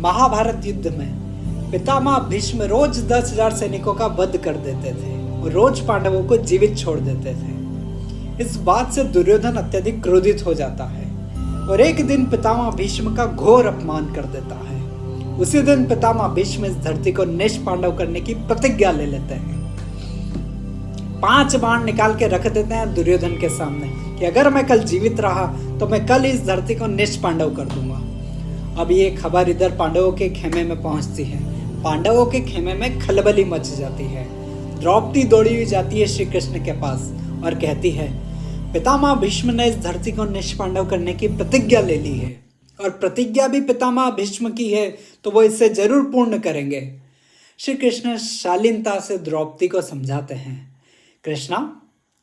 महाभारत युद्ध में पितामह भीष्म रोज 10,000 सैनिकों का वध कर देते थे और रोज पांडवों को जीवित छोड़ देते थे। इस बात से दुर्योधन अत्यधिक क्रोधित हो जाता है और एक दिन पितामह भीष्म का घोर अपमान कर देता है। उसी दिन पितामह भीष्म इस धरती को निष्पांडव करने की प्रतिज्ञा ले लेते हैं। 5 बाण निकाल के रख देते हैं दुर्योधन के सामने कि अगर मैं कल जीवित रहा तो मैं कल इस धरती को निष्पांडव कर दूंगा। अब ये खबर इधर पांडवों के खेमे में पहुंचती है। पांडवों के खेमे में खलबली मच जाती है। द्रौपदी दौड़ी हुई जाती है श्री कृष्ण के पास और कहती है, पितामह भीष्म ने इस धरती को निष्पांडव करने की प्रतिज्ञा ले ली है और प्रतिज्ञा भी पितामह भीष्म की है तो वो इसे जरूर पूर्ण करेंगे। श्री कृष्ण शालीनता से द्रौपदी को समझाते हैं, कृष्णा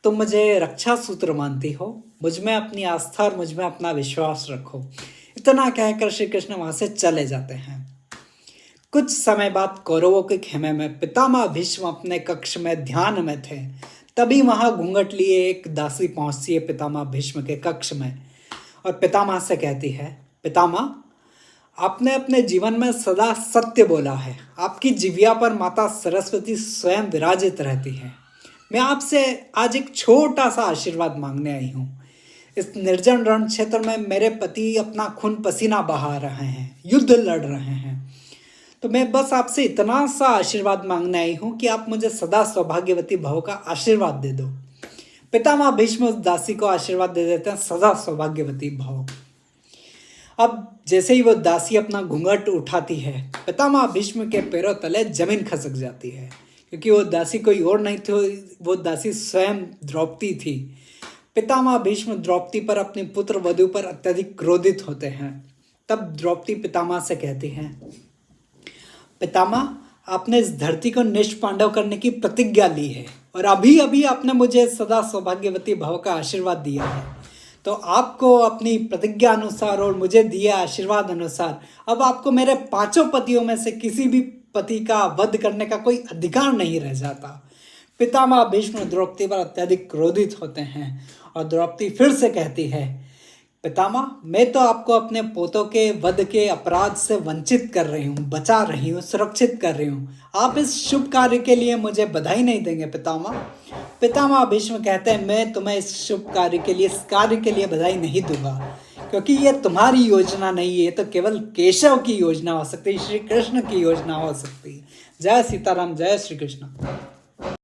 तुम मुझे रक्षा सूत्र मानती हो, मुझ में अपनी आस्था और मुझ में अपना विश्वास रखो। इतना कहकर श्री कृष्ण वहां से चले जाते हैं। कुछ समय बाद कौरवों के खेमे में पितामह भीष्म अपने कक्ष में ध्यान में थे। तभी वहां घूंघट लिए एक दासी पहुंचती है पितामह भीष्म के कक्ष में और पितामह से कहती है, पितामह आपने अपने जीवन में सदा सत्य बोला है। आपकी जिह्वा पर माता सरस्वती स्वयं विराजित रहती है। मैं आपसे आज एक छोटा सा आशीर्वाद मांगने आई हूँ। इस निर्जन रण क्षेत्र में मेरे पति अपना खून पसीना बहा रहे हैं, युद्ध लड़ रहे हैं, तो मैं बस आपसे इतना सा आशीर्वाद मांगने आई हूँ कि आप मुझे सदा सौभाग्यवती भव का आशीर्वाद दे दो। पितामह भीष्म उस दासी को आशीर्वाद दे देते हैं, सदा सौभाग्यवती भव। अब जैसे ही वो दासी अपना घूंघट उठाती है, पितामह भीष्म के पैरों तले जमीन खसक जाती है, क्योंकि वो दासी कोई और नहीं थी, वो दासी स्वयं द्रौपदी थी। पितामह भीष्म द्रौपदी पर, अपनी पुत्र वधू पर अत्यधिक क्रोधित होते हैं। तब द्रौपदी पितामह से कहती हैं, पितामह आपने इस धरती को निष्पांडव करने की प्रतिज्ञा ली है और अभी अभी आपने मुझे सदा सौभाग्यवती भव का आशीर्वाद दिया है, तो आपको अपनी प्रतिज्ञा अनुसार और मुझे दिए आशीर्वाद अनुसार अब आपको मेरे 5 पतियों में से किसी भी पति का वध करने का कोई अधिकार नहीं रह जाता। पितामह भीष्म द्रौपदी पर अत्यधिक क्रोधित होते हैं और द्रौपदी फिर से कहती है, पितामह मैं तो आपको अपने पोतों के वध के अपराध से वंचित कर रही हूँ, बचा रही हूँ, सुरक्षित कर रही हूँ। आप इस शुभ कार्य के लिए मुझे बधाई नहीं देंगे पितामह? पितामह भीष्म कहते हैं, मैं तुम्हें इस शुभ कार्य के लिए, इस कार्य के लिए बधाई नहीं दूंगा, क्योंकि ये तुम्हारी योजना नहीं है, ये तो केवल केशव की योजना हो सकती है, श्री कृष्ण की योजना हो सकती है। जय सीताराम, जय श्री कृष्ण।